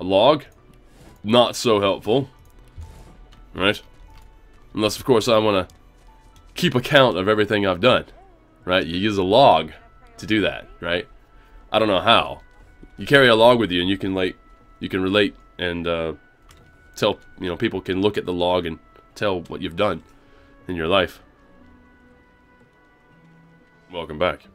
A log, not so helpful, right? Unless, of course, I want to keep account of everything I've done, right? You use a log to do that, right? I don't know how. You carry a log with you, and you can relate and tell, you know, people can look at the log and tell what you've done in your life. Welcome back.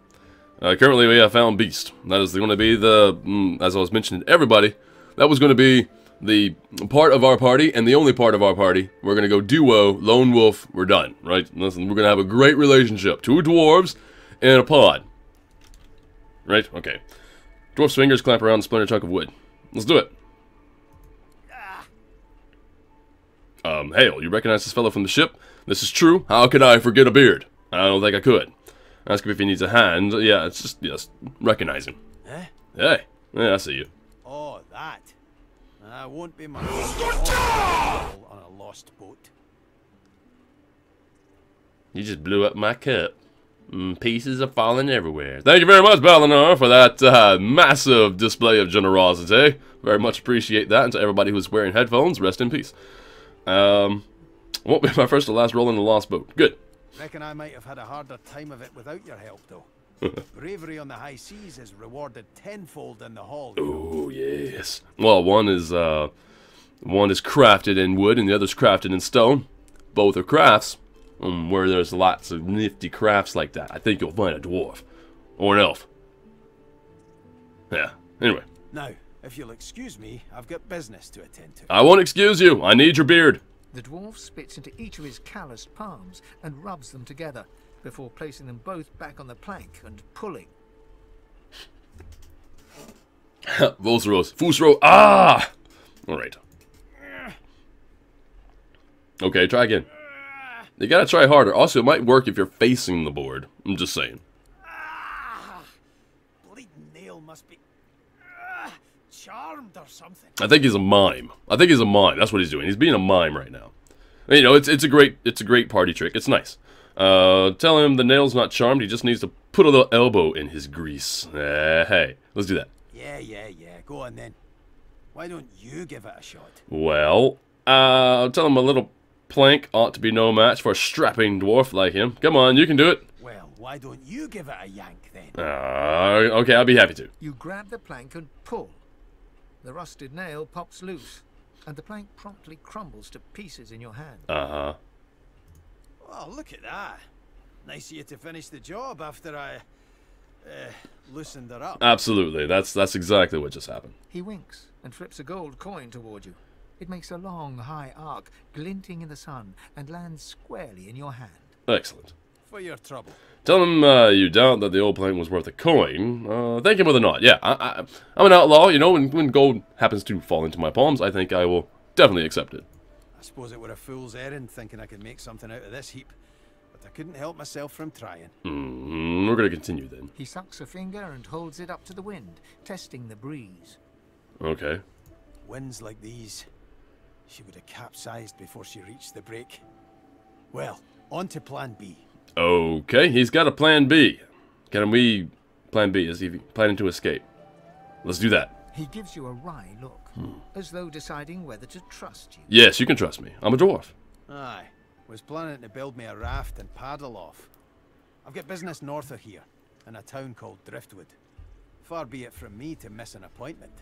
Currently, we have found Beast. That is going to be the, as I was mentioning to everybody, that was going to be the part of our party, and the only part of our party. We're going to go duo, lone wolf, we're done, right? Listen, we're going to have a great relationship. 2 dwarves in a pod. Right? Okay. Dwarf's fingers clamp around a splinter chunk of wood. Let's do it. Hail, you recognize this fellow from the ship? This is true. How could I forget a beard? I don't think I could. Ask him if he needs a hand. Yeah, it's just recognize him. Eh? Hey, yeah, I see you. Oh, that. I won't be much on a lost boat. You just blew up my cup. Pieces are falling everywhere. Thank you very much, Balinor, for that massive display of generosity. Very much appreciate that. And to everybody who's wearing headphones, rest in peace. Won't be my first or last roll in the lost boat. Good. Reckon I might have had a harder time of it without your help, though. Bravery on the high seas is rewarded tenfold in the hall. Oh yes. Well, one is crafted in wood, and the other's crafted in stone. Both are crafts. Where there's lots of nifty crafts like that, I think you'll find a dwarf or an elf. Yeah. Anyway. Now, if you'll excuse me, I've got business to attend to. I won't excuse you. I need your beard. The dwarf spits into each of his calloused palms and rubs them together before placing them both back on the plank and pulling. Volsros. Fusro. Ah! Alright. Okay, try again. You gotta try harder. Also, it might work if you're facing the board. I'm just saying. Bleeding nail must be charmed or something. I think he's a mime. That's what he's doing. He's being a mime right now. You know, it's a great party trick. It's nice. Tell him the nail's not charmed. He just needs to put a little elbow in his grease. Hey, let's do that. Yeah. Go on then. Why don't you give it a shot? Well, tell him a little plank ought to be no match for a strapping dwarf like him. Come on, you can do it. Well, why don't you give it a yank then? Okay, I'll be happy to. You grab the plank and pull. The rusted nail pops loose, and the plank promptly crumbles to pieces in your hand. Uh-huh. Well, look at that. Nice of you to finish the job after I loosened her up. Absolutely. That's exactly what just happened. He winks and flips a gold coin toward you. It makes a long, high arc, glinting in the sun, and lands squarely in your hand. Excellent. For your trouble. Tell him you doubt that the old plank was worth a coin. Thank him with a nod. Yeah, I'm an outlaw. You know, when gold happens to fall into my palms, I think I will definitely accept it. I suppose it were a fool's errand thinking I could make something out of this heap, but I couldn't help myself from trying. We're going to continue then. He sucks a finger and holds it up to the wind, testing the breeze. Okay. Winds like these, she would have capsized before she reached the break. Well, on to plan B. Okay, he's got a plan B. Can we... Plan B, is he planning to escape? Let's do that. He gives you a wry look, as though deciding whether to trust you. Yes, you can trust me. I'm a dwarf. Aye, was planning to build me a raft and paddle off. I've got business north of here, in a town called Driftwood. Far be it from me to miss an appointment.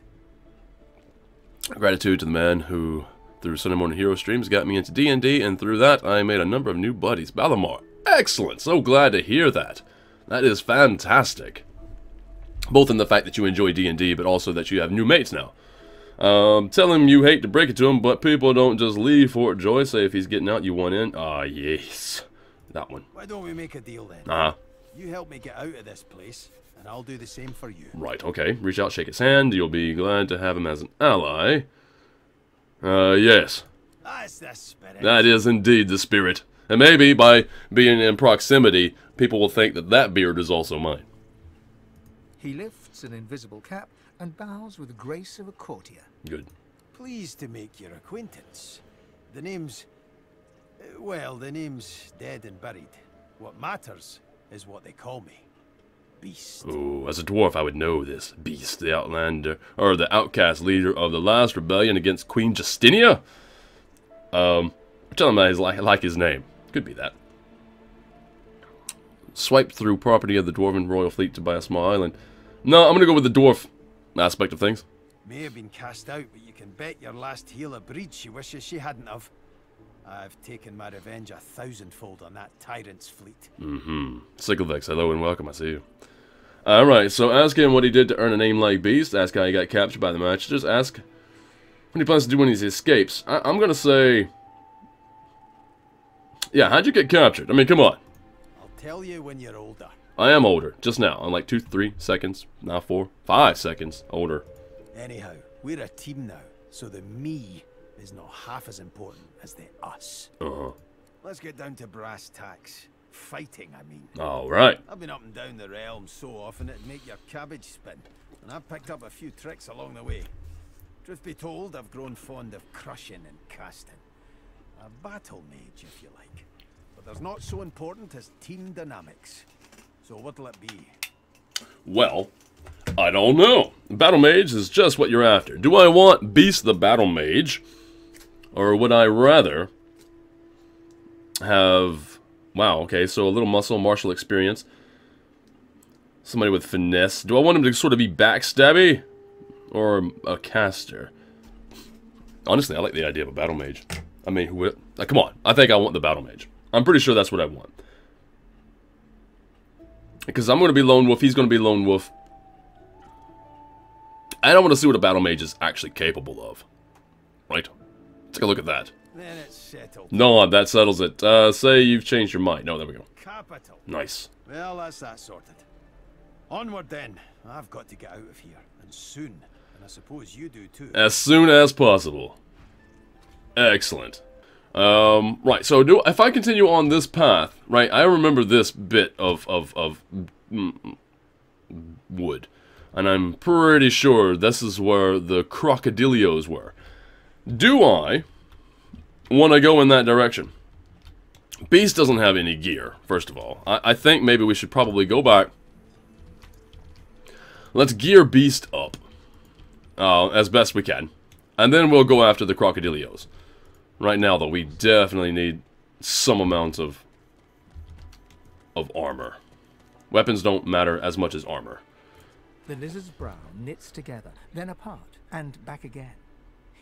Gratitude to the man who, through Sunday Morning Hero streams, got me into D&D, and through that, I made a number of new buddies. Balimar, excellent! So glad to hear that. That is fantastic. Both in the fact that you enjoy D&D, but also that you have new mates now. Tell him you hate to break it to him, but people don't just leave Fort Joy. Say if he's getting out, you want in. Ah, yes. That one. Why don't we make a deal then? Uh-huh. You help me get out of this place, and I'll do the same for you. Right, okay. Reach out, shake his hand. You'll be glad to have him as an ally. Yes. That's the spirit. That is indeed the spirit. And maybe by being in proximity, people will think that that beard is also mine. He lifts an invisible cap and bows with the grace of a courtier. Good. Pleased to make your acquaintance. The name's... well, the name's dead and buried. What matters is what they call me. beast. Ooh, as a dwarf, I would know this. Beast, the outlander, or the outcast leader of the last rebellion against Queen Justinia? Tell him I like his name. Could be that. Swipe through property of the dwarven royal fleet to buy a small island. No, I'm gonna go with the dwarf aspect of things. May have been cast out, but you can bet your last heel of breed she wishes she hadn't have. I've taken my revenge 1,000-fold on that tyrant's fleet. Sicklevex, hello and welcome, I see you. Alright, so ask him what he did to earn a name like Beast, ask how he got captured by the Matchers, ask what he plans to do when he escapes. I'm gonna say... Yeah, how'd you get captured? I mean, come on. I'll tell you when you're older. I am older, just now, on like 2, 3 seconds, now 4, 5 seconds older. Anyhow, we're a team now, so the me is not half as important as the us. Let's get down to brass tacks. Fighting, I mean. Alright. I've been up and down the realm so often it'd make your cabbage spin, and I've picked up a few tricks along the way. Truth be told, I've grown fond of crushing and casting. A battle mage, if you like. But there's not so important as team dynamics. So what'll it be? Well, I don't know. Battle Mage is just what you're after. Do I want Beast the Battle Mage? Or would I rather have... Wow, okay, so a little muscle, martial experience. Somebody with finesse. Do I want him to sort of be backstabby? Or a caster? Honestly, I like the idea of a Battle Mage. I mean, who would... come on, I think I want the Battle Mage. I'm pretty sure that's what I want. Because I'm going to be Lone Wolf, he's going to be Lone Wolf. I don't want to see what a Battle Mage is actually capable of. Right? Take a look at that. Then it's settled. No, that settles it. Say you've changed your mind. No, there we go. Capital. Nice. Well, that's that sorted. Onward then. I've got to get out of here. And soon. And I suppose you do too. As soon as possible. Excellent. Right, so if I continue on this path, right, I remember this bit of wood. And I'm pretty sure this is where the crocodilios were. Do I want to go in that direction? Beast doesn't have any gear, first of all. I think maybe we should probably go back. Let's gear Beast up. As best we can. And then we'll go after the crocodilios. Right now, though, we definitely need some amount of armor. Weapons don't matter as much as armor. The lizard's brow knits together, then apart, and back again.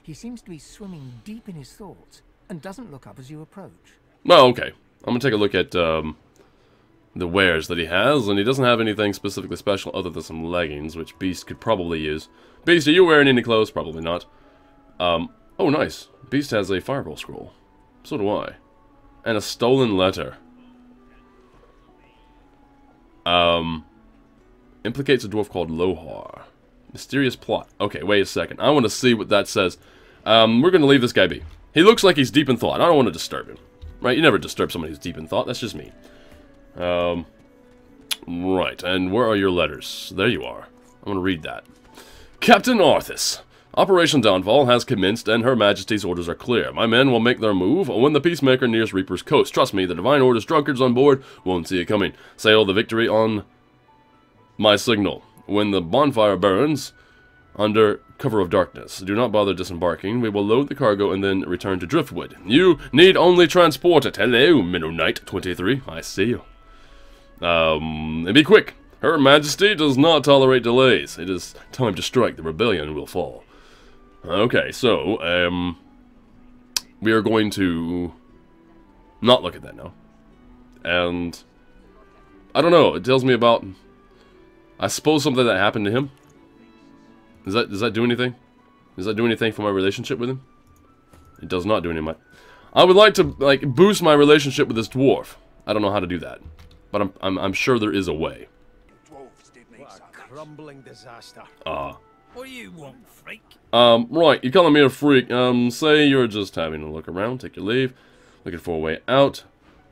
He seems to be swimming deep in his thoughts, and doesn't look up as you approach. Well, okay. I'm going to take a look at the wares that he has, and he doesn't have anything specifically special other than some leggings, which Beast could probably use. Beast, are you wearing any clothes? Probably not. Oh, nice. Beast has a fireball scroll. So do I. And a stolen letter. Implicates a dwarf called Lohar. Mysterious plot. Okay, wait a second. I want to see what that says. We're going to leave this guy be. He looks like he's deep in thought. I don't want to disturb him. Right? You never disturb somebody who's deep in thought. That's just me. Right. And where are your letters? There you are. I'm going to read that. Captain Arthas. Operation Downfall has commenced, and Her Majesty's orders are clear. My men will make their move when the Peacemaker nears Reaper's Coast. Trust me, the Divine Order's drunkards on board won't see it coming. Sail the victory on my signal. When the bonfire burns, under cover of darkness, do not bother disembarking. We will load the cargo and then return to Driftwood. You need only transport it. Hello, Minnow Knight 23. I see you. And be quick. Her Majesty does not tolerate delays. It is time to strike. The rebellion will fall. Okay, so, we are going to not look at that now. And, I don't know, it tells me about, I suppose something that happened to him. Does that do anything? Does that do anything for my relationship with him? It does not do anything. I would like to, like, boost my relationship with this dwarf. I don't know how to do that. But I'm sure there is a way. What a crumbling disaster. What do you want, freak? Right, you're calling me a freak. Say you're just having a look around, take your leave, looking for a way out.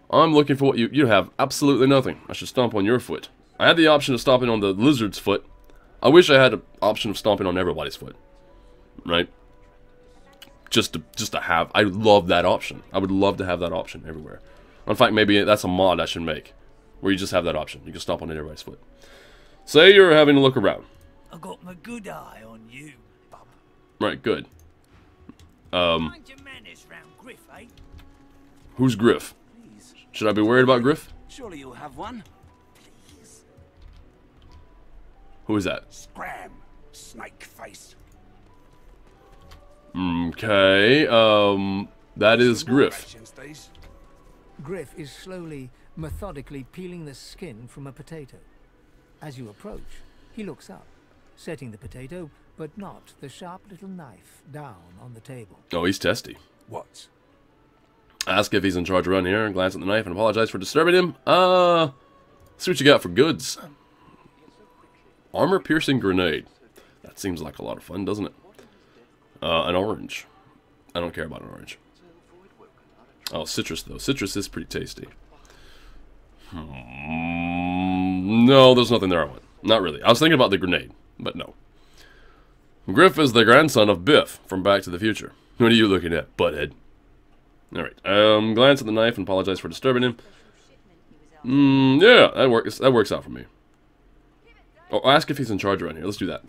I'm looking for what you have absolutely nothing. I should stomp on your foot. I had the option of stomping on the lizard's foot. I wish I had an option of stomping on everybody's foot. Right? Just to have, I love that option. I would love to have that option everywhere. In fact, maybe that's a mod I should make, where you just have that option. You can stomp on everybody's foot. Say you're having a look around. I got my good eye on you, bub. Right, good. Mind your manners round Griff, eh? Who's Griff? Should I be worried about Griff? Surely you'll have one. Please. Who is that? Scram, snake face. Okay, that is Griff. Rations, these. Griff is slowly, methodically peeling the skin from a potato. As you approach, he looks up, setting the potato, but not the sharp little knife, down on the table. Oh, he's testy. What? Ask if he's in charge around here, glance at the knife and apologize for disturbing him. See what you got for goods. Armor-piercing grenade. That seems like a lot of fun, doesn't it? An orange. I don't care about an orange. Oh, citrus, though. Citrus is pretty tasty. No, there's nothing there I want. Not really. I was thinking about the grenade, but no. Griff is the grandson of Biff from Back to the Future. What are you looking at, butthead? Alright, glance at the knife and apologize for disturbing him. Yeah, that works out for me. Oh, ask if he's in charge around here. Let's do that.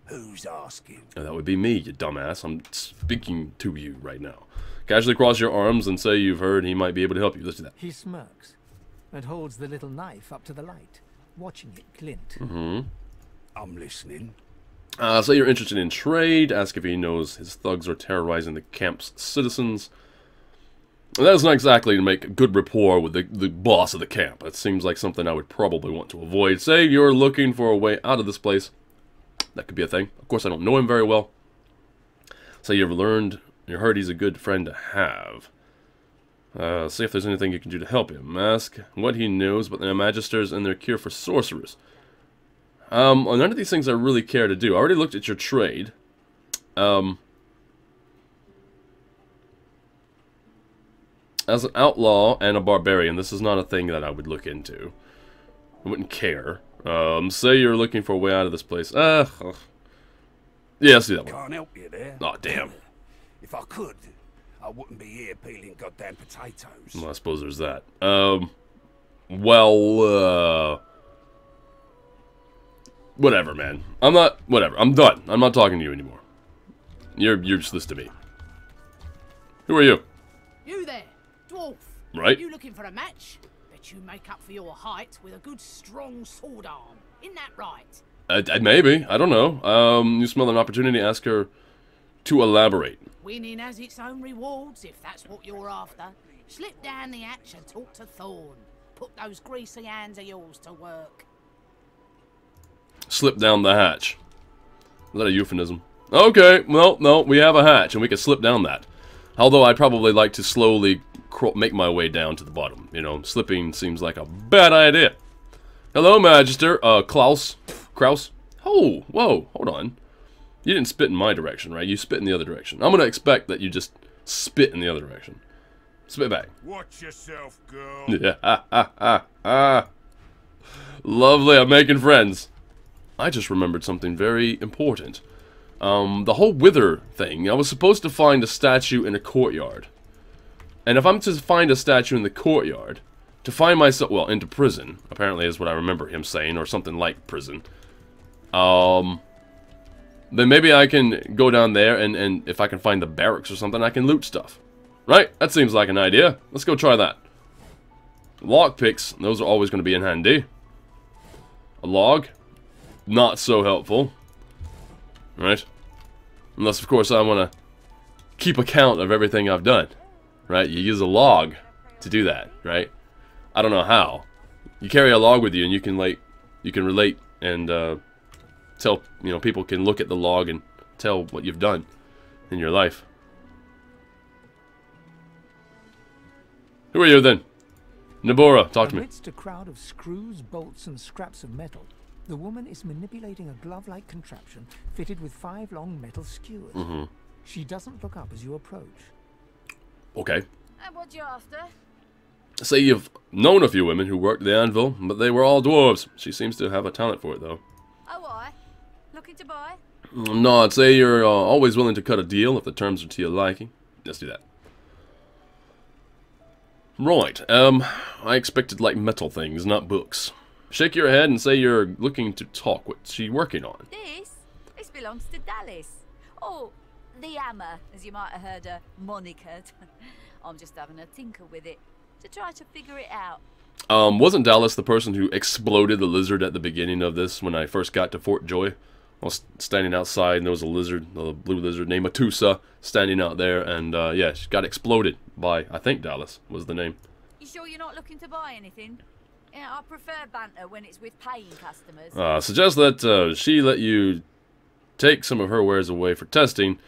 Who's asking? Oh, that would be me, you dumbass. I'm speaking to you right now. Casually cross your arms and say you've heard he might be able to help you. Let's do that. He smirks and holds the little knife up to the light, watching it glint. I'm listening. Say you're interested in trade. Ask if he knows his thugs are terrorizing the camp's citizens. That's not exactly to make good rapport with the boss of the camp. That seems like something I would probably want to avoid. Say you're looking for a way out of this place. That could be a thing. Of course, I don't know him very well. Say you've heard he's a good friend to have. See if there's anything you can do to help him. Ask what he knows about the Magisters and their cure for sorcerers. None of these things I really care to do. I already looked at your trade. As an outlaw and a barbarian, this is not a thing that I would look into. I wouldn't care. Say you're looking for a way out of this place. Yeah, let's do that one. Can't help you there. Oh, damn. If I could, I wouldn't be here peeling goddamn potatoes. Well, I suppose there's that. Whatever, man. Whatever. I'm done. I'm not talking to you anymore. You're useless to me. Who are you? You there, Dwarf. Right? You looking for a match? Bet you make up for your height with a good strong sword arm. Isn't that right? Maybe. I don't know. You smell an opportunity, ask her to elaborate. Winning has its own rewards, if that's what you're after. Slip down the hatch and talk to Thorn. Put those greasy hands of yours to work. Slip down the hatch. Is that a euphemism? Okay, well, no, we have a hatch, and we can slip down that. Although I'd probably like to slowly make my way down to the bottom. You know, slipping seems like a bad idea. Hello, Magister. Kraus. Oh, whoa, hold on. You didn't spit in my direction, right? You spit in the other direction. I'm gonna expect that you just spit in the other direction. Spit back. Watch yourself, girl. Yeah, Lovely, I'm making friends. I just remembered something very important. The whole wither thing. I was supposed to find a statue in a courtyard. And if I'm to find a statue in the courtyard, to find myself, well, into prison, apparently is what I remember him saying, or something like prison. Then maybe I can go down there, and if I can find the barracks or something, I can loot stuff. Right? That seems like an idea. Let's go try that. Lockpicks, those are always going to be in handy. A log, not so helpful. Right? Unless, of course, I want to keep account of everything I've done. Right? You use a log to do that, right? I don't know how. You carry a log with you, and you can relate and tell, people can look at the log and tell what you've done in your life. Who are you then? Nabora, talk to me. Amidst a crowd of screws, bolts, and scraps of metal, the woman is manipulating a glove-like contraption fitted with 5 long metal skewers. She doesn't look up as you approach. Okay. And what you after? Say you've known a few women who worked the anvil, but they were all dwarves. She seems to have a talent for it, though. Oh, I? Looking to buy? No, I'd say you're always willing to cut a deal if the terms are to your liking. Let's do that. Right, I expected, like, metal things, not books. Shake your head and say you're looking to talk. What's she working on? This belongs to Dallas. Oh, the hammer, as you might have heard her monikered. I'm just having a tinker with it to try to figure it out. Wasn't Dallas the person who exploded the lizard at the beginning of this when I first got to Fort Joy? I was standing outside and there was a lizard, a blue lizard named Matusa, standing out there, and yeah, she got exploded by, I think Dallas was the name. You sure you're not looking to buy anything? Yeah, I prefer banter when it's with paying customers. Suggest that she let you take some of her wares away for testing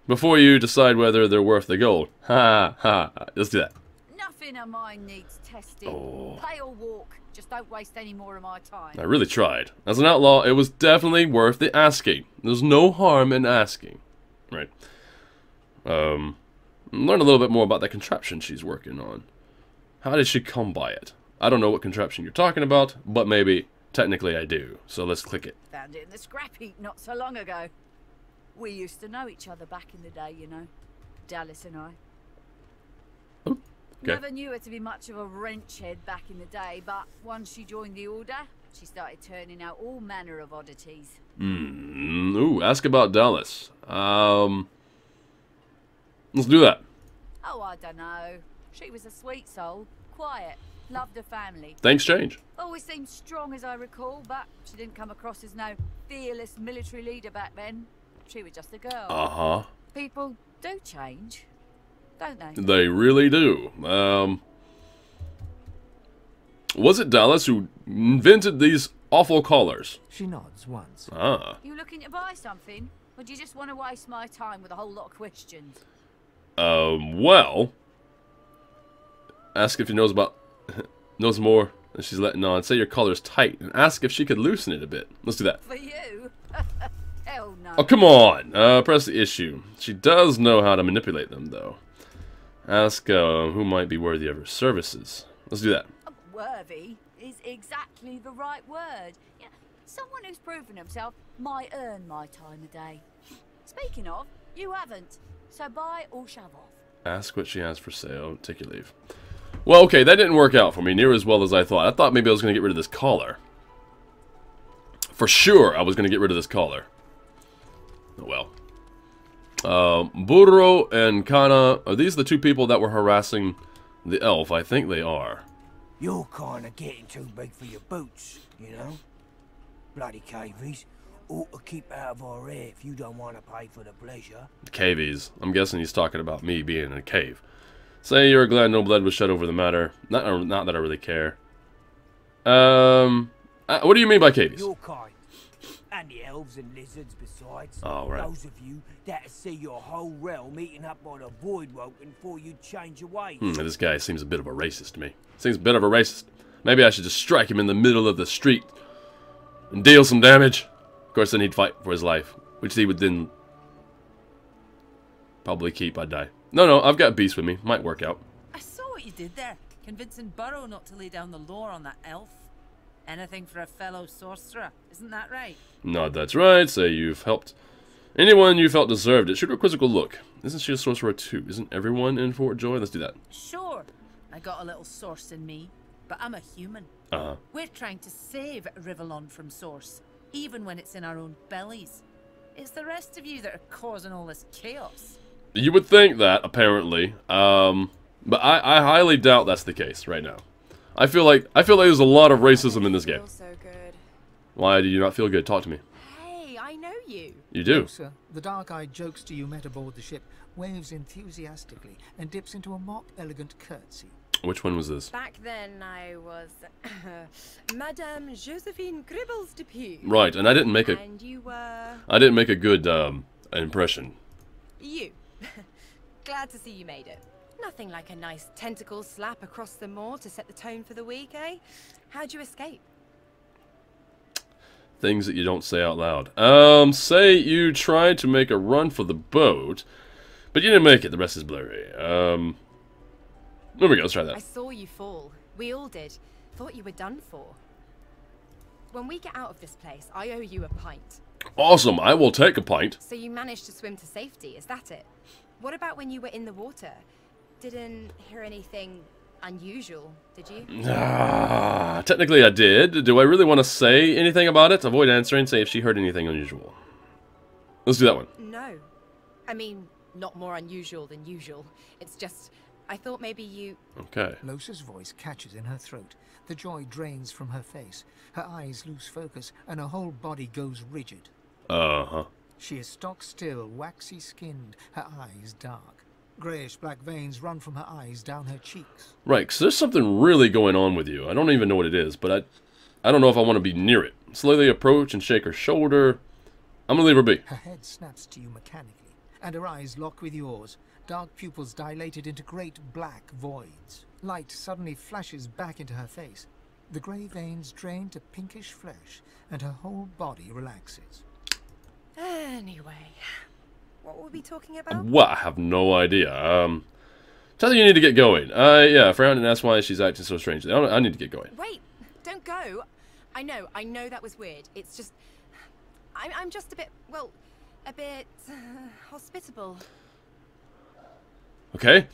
before you decide whether they're worth the gold. Ha ha. Let's do that. Nothing of mine needs testing. Oh. Pay or walk. Just don't waste any more of my time. I really tried. As an outlaw, it was definitely worth the asking. There's no harm in asking. Right. Learn a little bit more about that contraption she's working on. How did she come by it? I don't know what contraption you're talking about, but maybe technically I do. So let's click it. Found it in the scrap heap not so long ago. We used to know each other back in the day, you know. Dallas and I. Oh, okay. Never knew her to be much of a wrench head back in the day, but once she joined the order, she started turning out all manner of oddities. Ooh, ask about Dallas. Let's do that. Oh, I don't know. She was a sweet soul, quiet, loved her family. Things change. Always seemed strong as I recall, but she didn't come across as no fearless military leader back then. She was just a girl. Uh-huh. People do change, don't they? They really do. Was it Dallas who invented these awful collars? She nods once. Ah. You looking to buy something? Or do you just want to waste my time with a whole lot of questions? Well, ask if she knows more than she's letting on. Say your collar's tight, and ask if she could loosen it a bit. Let's do that. For you? Hell no. Oh, come on! Press the issue. She does know how to manipulate them, though. Ask who might be worthy of her services. Let's do that. Worthy is exactly the right word. You know, someone who's proven himself might earn my time of day. Speaking of, you haven't. So buy or shove off. Ask what she has for sale. Take your leave. Well, okay, that didn't work out for me near as well as I thought. I thought maybe I was going to get rid of this collar. For sure, I was going to get rid of this collar. Oh, well. Burro and Kana, are these the two people that were harassing the elf? I think they are. You're kind of getting too big for your boots, you know? Bloody cavies. Ought to keep out of our hair if you don't want to pay for the pleasure. Cavies. I'm guessing he's talking about me being in a cave. Say you're glad no blood was shed over the matter. Not that I really care. What do you mean by cavies? Your kind. And the elves and lizards besides. Oh, right. Those of you that see your whole realm eaten up by the void woken before you change your ways. This guy seems a bit of a racist to me. Seems a bit of a racist. Maybe I should just strike him in the middle of the street and deal some damage. Of course, then he'd fight for his life, which he would then probably keep. I'd die. No, I've got Beast with me. Might work out. I saw what you did there, convincing Burrow not to lay down the law on that elf. Anything for a fellow sorcerer, isn't that right? No, that's right. Say you've helped anyone you felt deserved it. Shoot her a quizzical look. Isn't she a sorcerer too? Isn't everyone in Fort Joy? Let's do that. Sure, I got a little source in me, but I'm a human. We're trying to save Rivellon from source, even when it's in our own bellies. It's the rest of you that are causing all this chaos. You would think that, apparently, but I highly doubt that's the case right now. I feel like there's a lot of racism in this game. So good. Why do you not feel good? Talk to me. Hey, I know you. You do. Closer, the dark-eyed jokester you met aboard the ship waves enthusiastically and dips into a mock elegant curtsy. Which one was this? Back then, I was Madame Josephine Gribbles de Pew. Right, and I didn't make a. And you were. I didn't make a good impression. You. Glad to see you made it. Nothing like a nice tentacle slap across the moor to set the tone for the week, eh? How'd you escape? Things that you don't say out loud. Say you tried to make a run for the boat, but you didn't make it. The rest is blurry. There we go. Let's try that. I saw you fall. We all did. Thought you were done for. When we get out of this place, I owe you a pint. Awesome. I will take a pint. So you managed to swim to safety, is that it? What about when you were in the water? Didn't hear anything unusual, did you? Technically I did. Do I really want to say anything about it? Avoid answering, say if she heard anything unusual. Let's do that one. No. I mean, not more unusual than usual. It's just, I thought maybe you... Okay. Losa's voice catches in her throat. The joy drains from her face. Her eyes lose focus, and her whole body goes rigid. Uh-huh. She is stock still, waxy skinned, her eyes dark. Greyish black veins run from her eyes down her cheeks. Right, because there's something really going on with you. I don't even know what it is, but I don't know if I want to be near it. Slowly approach and shake her shoulder. I'm gonna leave her be. Her head snaps to you mechanically, and her eyes lock with yours. Dark pupils dilated into great black voids. Light suddenly flashes back into her face. The grey veins drain to pinkish flesh, and her whole body relaxes. Anyway, what were we talking about? Well, I have no idea. Tell her you need to get going. Yeah, frown and ask why she's acting so strangely. I need to get going. Wait, don't go. I know that was weird. It's just, I'm just a bit, well, a bit hospitable. Okay.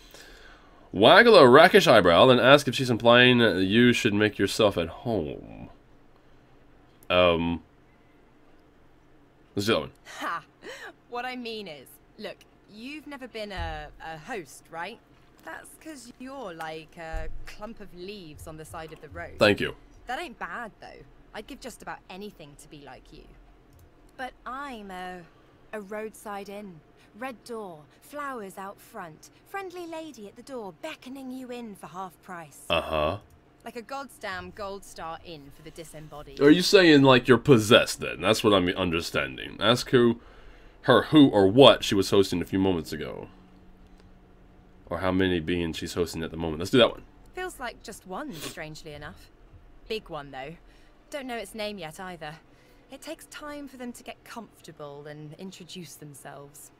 Waggle a rakish eyebrow, then ask if she's implying that you should make yourself at home. Let's do that one. Ha! What I mean is, look, you've never been a host, right? That's because you're like a clump of leaves on the side of the road. Thank you. That ain't bad, though. I'd give just about anything to be like you. But I'm a roadside inn. Red door, flowers out front, friendly lady at the door beckoning you in for half price. Uh-huh. Like a goddamn gold star inn for the disembodied. Are you saying, like, you're possessed, then? That's what I'm understanding. Ask who or what she was hosting a few moments ago. Or how many beings she's hosting at the moment. Let's do that one. Feels like just one, strangely enough. Big one, though. Don't know its name yet, either. It takes time for them to get comfortable and introduce themselves.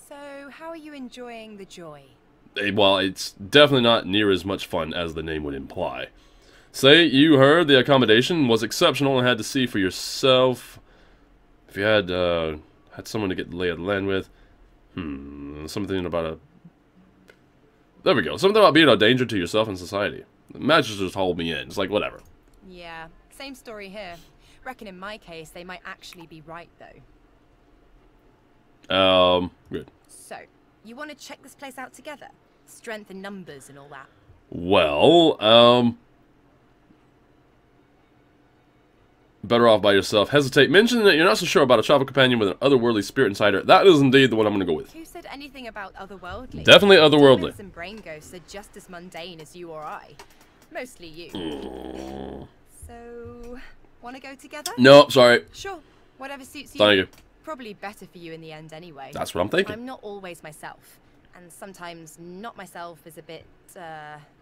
So, how are you enjoying the joy? Well, it's definitely not near as much fun as the name would imply. Say you heard the accommodation was exceptional and had to see for yourself. If you had someone to get the lay of the land with. Something about a... There we go. Something about being a danger to yourself and society. The magistrates just hauled me in. It's like, whatever. Yeah, same story here. Reckon in my case, they might actually be right, though. Good. So, you want to check this place out together? Strength in numbers and all that. Well, better off by yourself. Hesitate. Mention that you're not so sure about a travel companion with an otherworldly spirit inside her. That is indeed the one I'm going to go with. Who said anything about otherworldly? Definitely otherworldly. Demons and brain ghosts are just as mundane as you or I. Mostly you. So, want to go together? No, sorry. Sure. Whatever suits you. Thank you. Probably better for you in the end anyway. That's what I'm thinking. I'm not always myself. And sometimes not myself is a bit,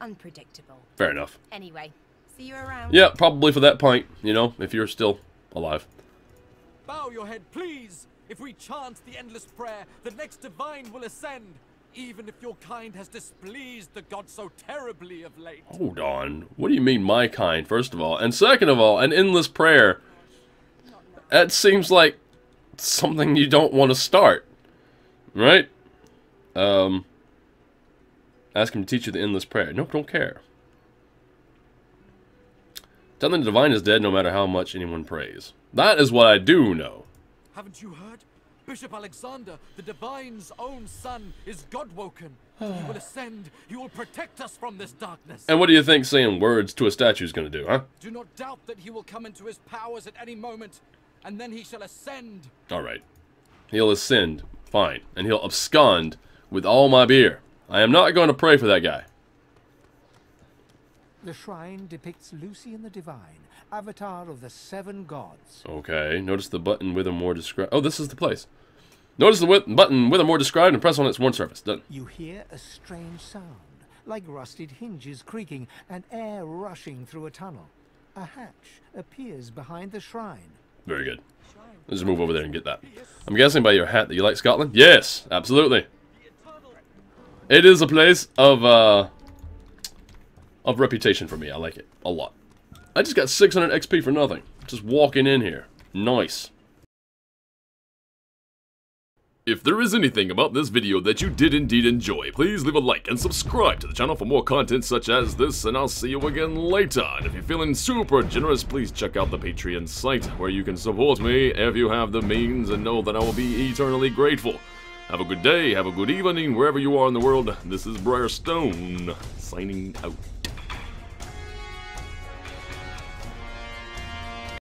unpredictable. Fair enough. Anyway, see you around. Yeah, probably for that point, you know, if you're still alive. Bow your head, please. If we chant the endless prayer, the next divine will ascend. Even if your kind has displeased the gods so terribly of late. Hold on. What do you mean, my kind, first of all? And second of all, an endless prayer. That seems like something you don't want to start. Right? Ask him to teach you the endless prayer. Nope, don't care. Tell them the divine is dead no matter how much anyone prays. That is what I do know. Haven't you heard? Bishop Alexander, the divine's own son, is God-woken. He will ascend. He will protect us from this darkness. And what do you think saying words to a statue is going to do, huh? Do not doubt that he will come into his powers at any moment, and then he shall ascend. Alright. He'll ascend. Fine. And he'll abscond with all my beer. I am not going to pray for that guy. The shrine depicts Lucy and the Divine, avatar of the 7 gods. Okay. Notice the button with a more described... Oh, this is the place. Notice the button with a more described and press on its worn surface. Done. You hear a strange sound, like rusted hinges creaking and air rushing through a tunnel. A hatch appears behind the shrine. Very good. Let's just move over there and get that. I'm guessing by your hat that you like Scotland? Yes, absolutely. It is a place of reputation for me. I like it a lot. I just got 600 XP for nothing. Just walking in here. Nice. If there is anything about this video that you did indeed enjoy, please leave a like and subscribe to the channel for more content such as this, and I'll see you again later. And if you're feeling super generous, please check out the Patreon site, where you can support me if you have the means, and know that I will be eternally grateful. Have a good day, have a good evening, wherever you are in the world. This is Briarstone, signing out.